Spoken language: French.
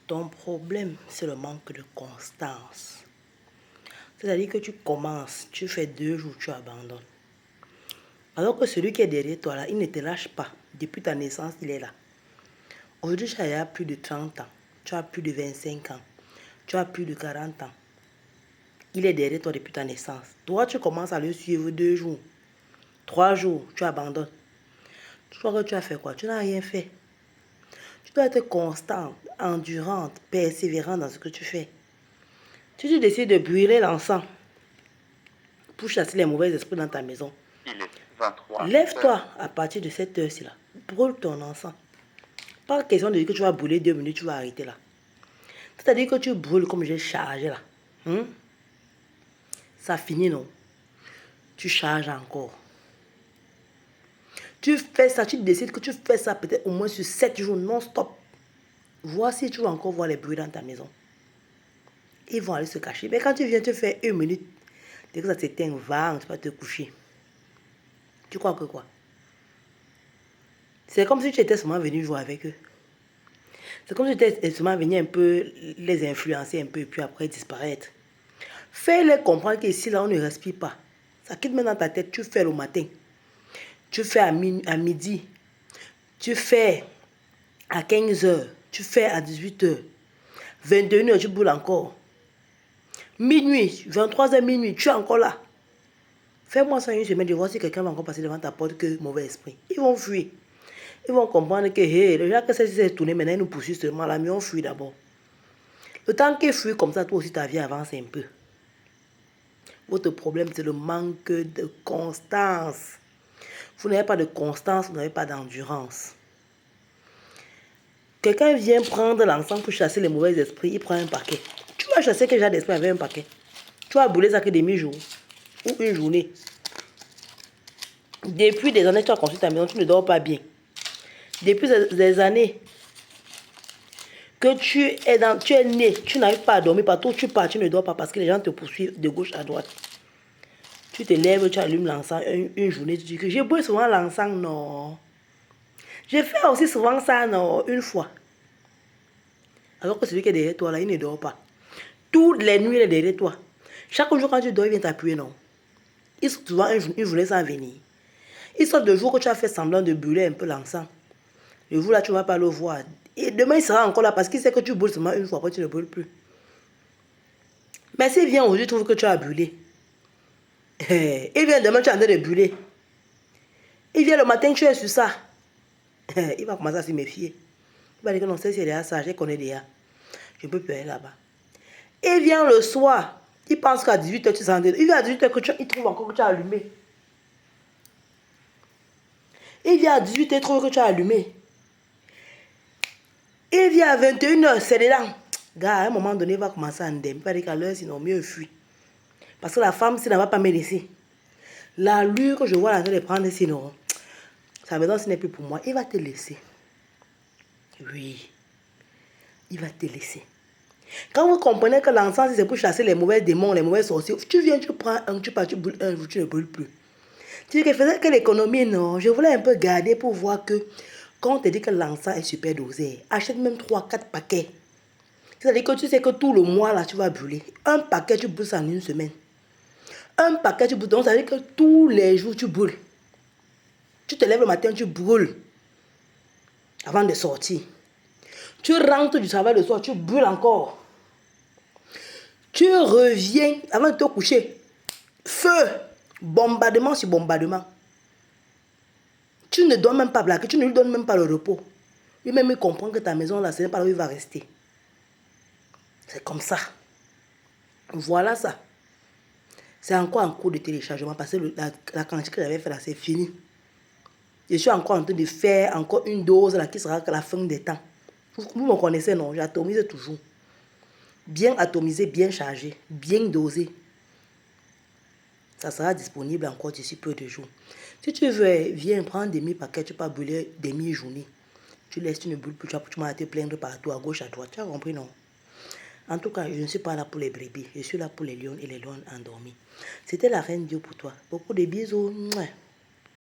Ton problème, c'est le manque de constance. C'est-à-dire que tu commences, tu fais 2 jours, tu abandonnes. Alors que celui qui est derrière toi, là, il ne te lâche pas. Depuis ta naissance, il est là. Aujourd'hui, tu as plus de 30 ans. Tu as plus de 25 ans. Tu as plus de 40 ans. Il est derrière toi depuis ta naissance. Toi, tu commences à le suivre 2 jours. 3 jours, tu abandonnes. Tu crois que tu as fait quoi? Tu n'as rien fait. Tu dois être constante, endurante, persévérante dans ce que tu fais. Si tu décides de brûler l'encens pour chasser les mauvais esprits dans ta maison, lève-toi à partir de cette heure-ci là. Brûle ton encens. Pas question de dire que tu vas brûler 2 minutes, tu vas arrêter là. C'est-à-dire que tu brûles comme j'ai chargé là. Ça finit non. Tu charges encore. Tu fais ça, tu décides que tu fais ça peut-être au moins sur 7 jours non-stop. Vois si tu vas encore voir les bruits dans ta maison. Ils vont aller se cacher. Mais quand tu viens te faire 1 minute, dès que ça s'éteint, va, tu vas te coucher. Tu crois que quoi? C'est comme si tu étais seulement venu jouer avec eux. C'est comme si tu étais seulement venu un peu les influencer un peu et puis après disparaître. Fais-les comprendre qu'ici, là, on ne respire pas. Ça quitte maintenant ta tête, tu fais le matin. Tu fais à midi. Tu fais à 15h. Tu fais à 18h. 21h, tu boules encore. Minuit, 23h, minuit, tu es encore là. Fais-moi ça une semaine, je vois si quelqu'un va encore passer devant ta porte que mauvais esprit. Ils vont fuir. Ils vont comprendre que, hey, déjà que ça s'est tourné, maintenant ils nous poursuivent seulement là, mais on fuit d'abord. Le temps qu'ils fuient comme ça, toi aussi ta vie avance un peu. Votre problème, c'est le manque de constance. Vous n'avez pas de constance, vous n'avez pas d'endurance. Quelqu'un vient prendre l'encens pour chasser les mauvais esprits, il prend un paquet. Tu vas chasser quel genre d'esprit avec un paquet? Tu vas bouler ça que demi-jour ou une journée. Depuis des années, tu as construit ta maison, tu ne dors pas bien. Depuis des années que tu es né, tu n'arrives pas à dormir. Partout où tu pars, tu ne dors pas parce que les gens te poursuivent de gauche à droite. Tu te lèves, tu allumes l'encens une journée, tu dis que j'ai beau souvent l'encens, non. J'ai fait aussi souvent ça, non, une fois. Alors que celui qui est derrière toi, là, il ne dort pas. Toutes les nuits, il est derrière toi. Chaque jour, quand tu dors, il vient t'appuyer, non. Il sort souvent une journée sans venir. Il sort de jour que tu as fait semblant de brûler un peu l'encens. Le jour là, tu ne vas pas le voir. Et demain, il sera encore là parce qu'il sait que tu brûles seulement une fois, après tu ne brûles plus. Mais s'il vient aujourd'hui, il trouve que tu as brûlé. Il vient demain, tu es en train de brûler. Il vient le matin, tu es sur ça. Il va commencer à se méfier. Il va dire que non, c'est déjà ça, je connais déjà. Je ne peux plus aller là-bas. Il vient le soir. Il pense qu'à 18h, tu s'en. Il vient à 18h, il trouve encore que tu as allumé. Il vient à 18h, il trouve que tu as allumé. Il vient à 21h, c'est dedans. Gars, à un moment donné, il va commencer à ndem. Il va dire qu'à l'heure, sinon, mieux fuir. Parce que la femme, si elle ne va pas me laisser. L'allure que je vois en train de prendre, sinon, sa maison, ce n'est plus pour moi. Il va te laisser. Oui. Il va te laisser. Quand vous comprenez que l'encens, c'est pour chasser les mauvais démons, les mauvais sorciers, tu viens, tu prends un, tu pars, tu brûles un jour, tu ne brûles plus. Tu dis que faisais que l'économie, non. Je voulais un peu garder pour voir que quand on te dit que l'encens est super dosé, achète même 3-4 paquets. C'est-à-dire que tu sais que tout le mois, là, tu vas brûler. Un paquet, tu brûles ça en une semaine. Un paquet, tu brûles. Donc, ça veut dire que tous les jours, tu brûles. Tu te lèves le matin, tu brûles. Avant de sortir. Tu rentres du travail le soir, tu brûles encore. Tu reviens avant de te coucher. Feu. Bombardement sur bombardement. Tu ne dois même pas blaguer, tu ne lui donnes même pas le repos. Lui-même, il comprend que ta maison, là, ce n'est pas là où il va rester. C'est comme ça. Voilà ça. C'est encore en cours de téléchargement parce que la quantité que j'avais fait là, c'est fini. Je suis encore en train de faire encore une dose là qui sera à la fin des temps. Vous me connaissez, non? J'atomise toujours. Bien atomisé, bien chargé, bien dosé. Ça sera disponible encore d'ici peu de jours. Si tu veux, viens prendre demi-paquet, tu peux brûler demi-journée. Tu laisses, tu ne brûles plus, tu vas te plaindre partout, à gauche, à droite. Tu as compris, non? En tout cas, je ne suis pas là pour les brebis. Je suis là pour les lions et les lions endormis. C'était la reine Dieu pour toi. Beaucoup de bisous.